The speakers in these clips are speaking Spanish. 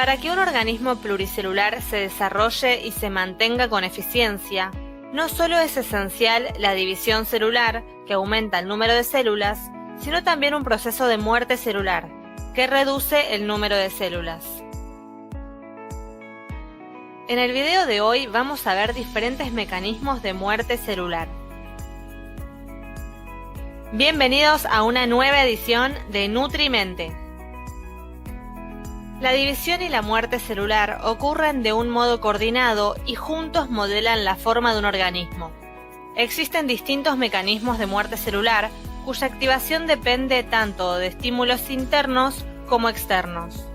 Para que un organismo pluricelular se desarrolle y se mantenga con eficiencia, no solo es esencial la división celular, que aumenta el número de células, sino también un proceso de muerte celular, que reduce el número de células. En el video de hoy vamos a ver diferentes mecanismos de muerte celular. Bienvenidos a una nueva edición de NutriMente. La división y la muerte celular ocurren de un modo coordinado y juntos modelan la forma de un organismo. Existen distintos mecanismos de muerte celular cuya activación depende tanto de estímulos internos como externos.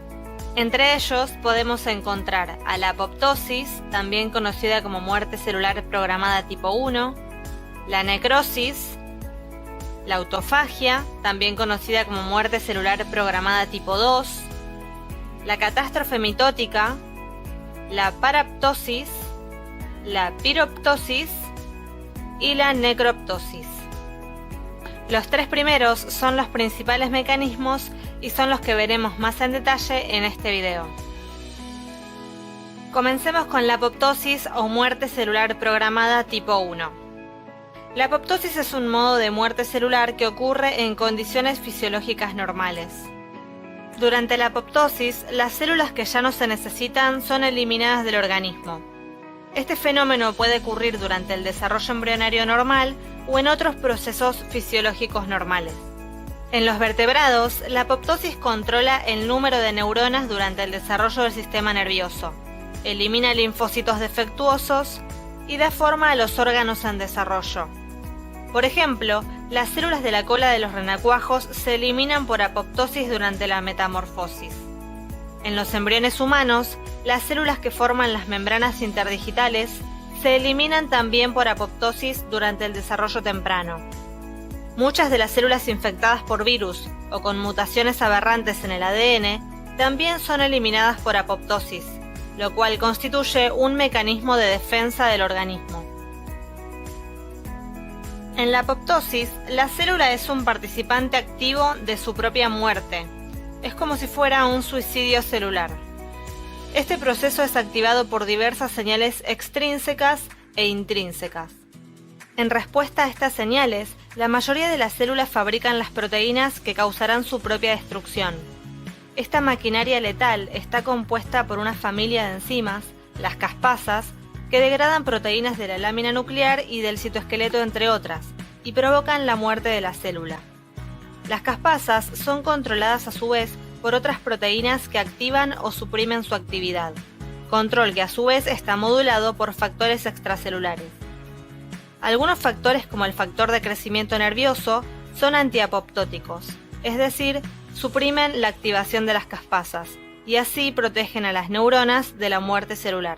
Entre ellos podemos encontrar a la apoptosis, también conocida como muerte celular programada tipo 1, la necrosis, la autofagia, también conocida como muerte celular programada tipo 2, la catástrofe mitótica, la paraptosis, la piroptosis y la necroptosis. Los tres primeros son los principales mecanismos y son los que veremos más en detalle en este video. Comencemos con la apoptosis o muerte celular programada tipo 1. La apoptosis es un modo de muerte celular que ocurre en condiciones fisiológicas normales. Durante la apoptosis, las células que ya no se necesitan son eliminadas del organismo. Este fenómeno puede ocurrir durante el desarrollo embrionario normal o en otros procesos fisiológicos normales. En los vertebrados, la apoptosis controla el número de neuronas durante el desarrollo del sistema nervioso, elimina linfocitos defectuosos y da forma a los órganos en desarrollo. Por ejemplo, las células de la cola de los renacuajos se eliminan por apoptosis durante la metamorfosis. En los embriones humanos, las células que forman las membranas interdigitales se eliminan también por apoptosis durante el desarrollo temprano. Muchas de las células infectadas por virus o con mutaciones aberrantes en el ADN también son eliminadas por apoptosis, lo cual constituye un mecanismo de defensa del organismo. En la apoptosis, la célula es un participante activo de su propia muerte. Es como si fuera un suicidio celular. Este proceso es activado por diversas señales extrínsecas e intrínsecas. En respuesta a estas señales, la mayoría de las células fabrican las proteínas que causarán su propia destrucción. Esta maquinaria letal está compuesta por una familia de enzimas, las caspasas, que degradan proteínas de la lámina nuclear y del citoesqueleto, entre otras, y provocan la muerte de la célula. Las caspasas son controladas a su vez por otras proteínas que activan o suprimen su actividad, control que a su vez está modulado por factores extracelulares. Algunos factores, como el factor de crecimiento nervioso, son antiapoptóticos, es decir, suprimen la activación de las caspasas, y así protegen a las neuronas de la muerte celular.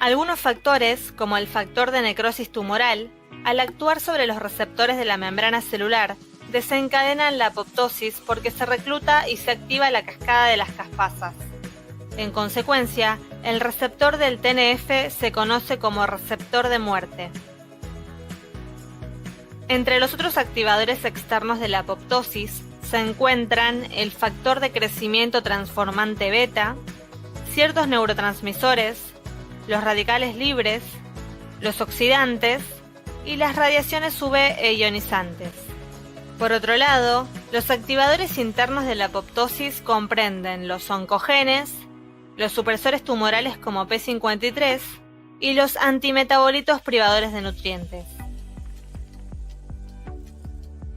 Algunos factores, como el factor de necrosis tumoral, al actuar sobre los receptores de la membrana celular, desencadenan la apoptosis porque se recluta y se activa la cascada de las caspasas. En consecuencia, el receptor del TNF se conoce como receptor de muerte. Entre los otros activadores externos de la apoptosis se encuentran el factor de crecimiento transformante beta, ciertos neurotransmisores, los radicales libres, los oxidantes y las radiaciones UV e ionizantes. Por otro lado, los activadores internos de la apoptosis comprenden los oncogenes, los supresores tumorales como P53 y los antimetabolitos privadores de nutrientes.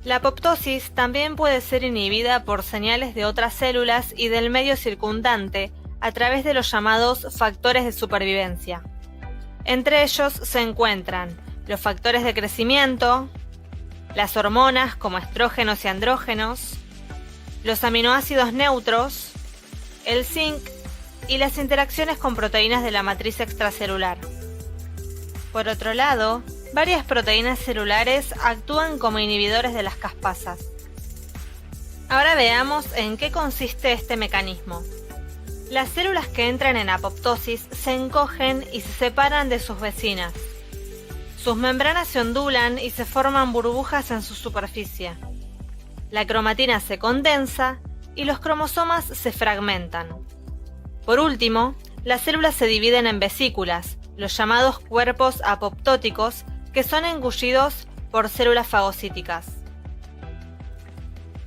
La apoptosis también puede ser inhibida por señales de otras células y del medio circundante a través de los llamados factores de supervivencia. Entre ellos se encuentran los factores de crecimiento, las hormonas como estrógenos y andrógenos, los aminoácidos neutros, el zinc y las interacciones con proteínas de la matriz extracelular. Por otro lado, varias proteínas celulares actúan como inhibidores de las caspasas. Ahora veamos en qué consiste este mecanismo. Las células que entran en apoptosis se encogen y se separan de sus vecinas. Sus membranas se ondulan y se forman burbujas en su superficie. La cromatina se condensa y los cromosomas se fragmentan. Por último, las células se dividen en vesículas, los llamados cuerpos apoptóticos, que son engullidos por células fagocíticas.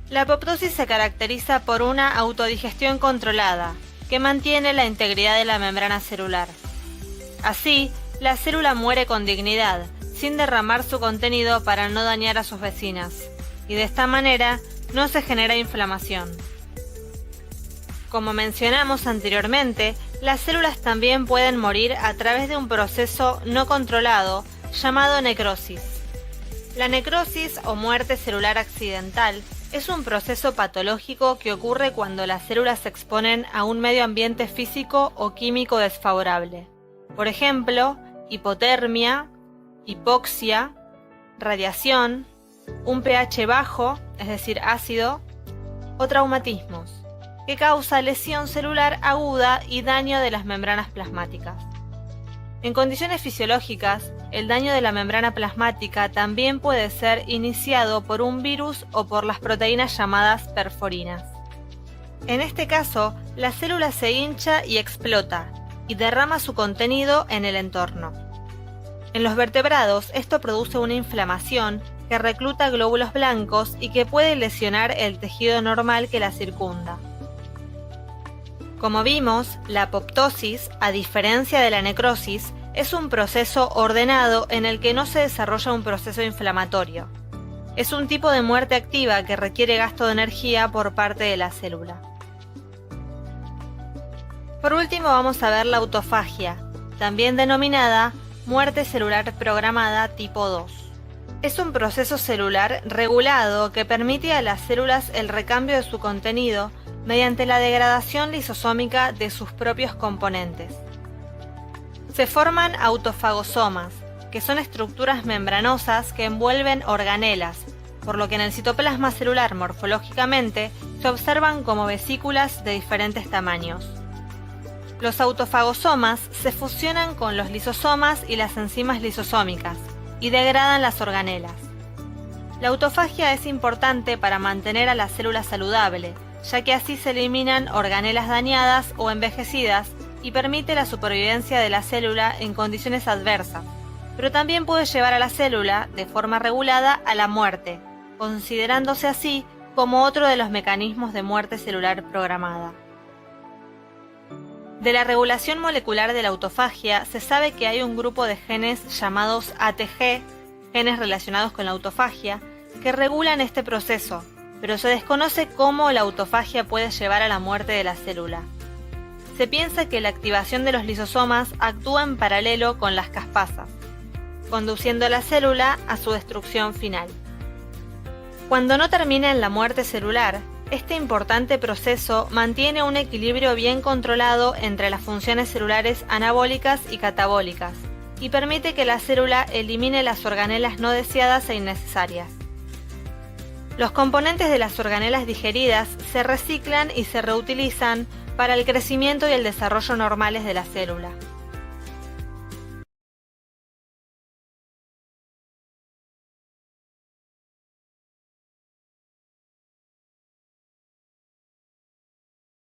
La apoptosis se caracteriza por una autodigestión controlada, que mantiene la integridad de la membrana celular. Así, la célula muere con dignidad, sin derramar su contenido para no dañar a sus vecinas, y de esta manera no se genera inflamación. Como mencionamos anteriormente, las células también pueden morir a través de un proceso no controlado llamado necrosis. La necrosis o muerte celular accidental es un proceso patológico que ocurre cuando las células se exponen a un medio ambiente físico o químico desfavorable. Por ejemplo, hipotermia, hipoxia, radiación, un pH bajo, es decir, ácido, o traumatismos, que causa lesión celular aguda y daño de las membranas plasmáticas. En condiciones fisiológicas, el daño de la membrana plasmática también puede ser iniciado por un virus o por las proteínas llamadas perforinas. En este caso, la célula se hincha y explota, y derrama su contenido en el entorno. En los vertebrados, esto produce una inflamación que recluta glóbulos blancos y que puede lesionar el tejido normal que la circunda. Como vimos, la apoptosis, a diferencia de la necrosis, es un proceso ordenado en el que no se desarrolla un proceso inflamatorio. Es un tipo de muerte activa que requiere gasto de energía por parte de la célula. Por último, vamos a ver la autofagia, también denominada muerte celular programada tipo 2. Es un proceso celular regulado que permite a las células el recambio de su contenido mediante la degradación lisosómica de sus propios componentes. Se forman autofagosomas, que son estructuras membranosas que envuelven organelas, por lo que en el citoplasma celular morfológicamente se observan como vesículas de diferentes tamaños. Los autofagosomas se fusionan con los lisosomas y las enzimas lisosómicas y degradan las organelas. La autofagia es importante para mantener a la célula saludable, ya que así se eliminan organelas dañadas o envejecidas y permite la supervivencia de la célula en condiciones adversas, pero también puede llevar a la célula, de forma regulada, a la muerte, considerándose así como otro de los mecanismos de muerte celular programada. De la regulación molecular de la autofagia se sabe que hay un grupo de genes llamados ATG, genes relacionados con la autofagia, que regulan este proceso, pero se desconoce cómo la autofagia puede llevar a la muerte de la célula. Se piensa que la activación de los lisosomas actúa en paralelo con las caspasas, conduciendo a la célula a su destrucción final. Cuando no termina en la muerte celular, este importante proceso mantiene un equilibrio bien controlado entre las funciones celulares anabólicas y catabólicas, y permite que la célula elimine las organelas no deseadas e innecesarias. Los componentes de las organelas digeridas se reciclan y se reutilizan para el crecimiento y el desarrollo normales de la célula.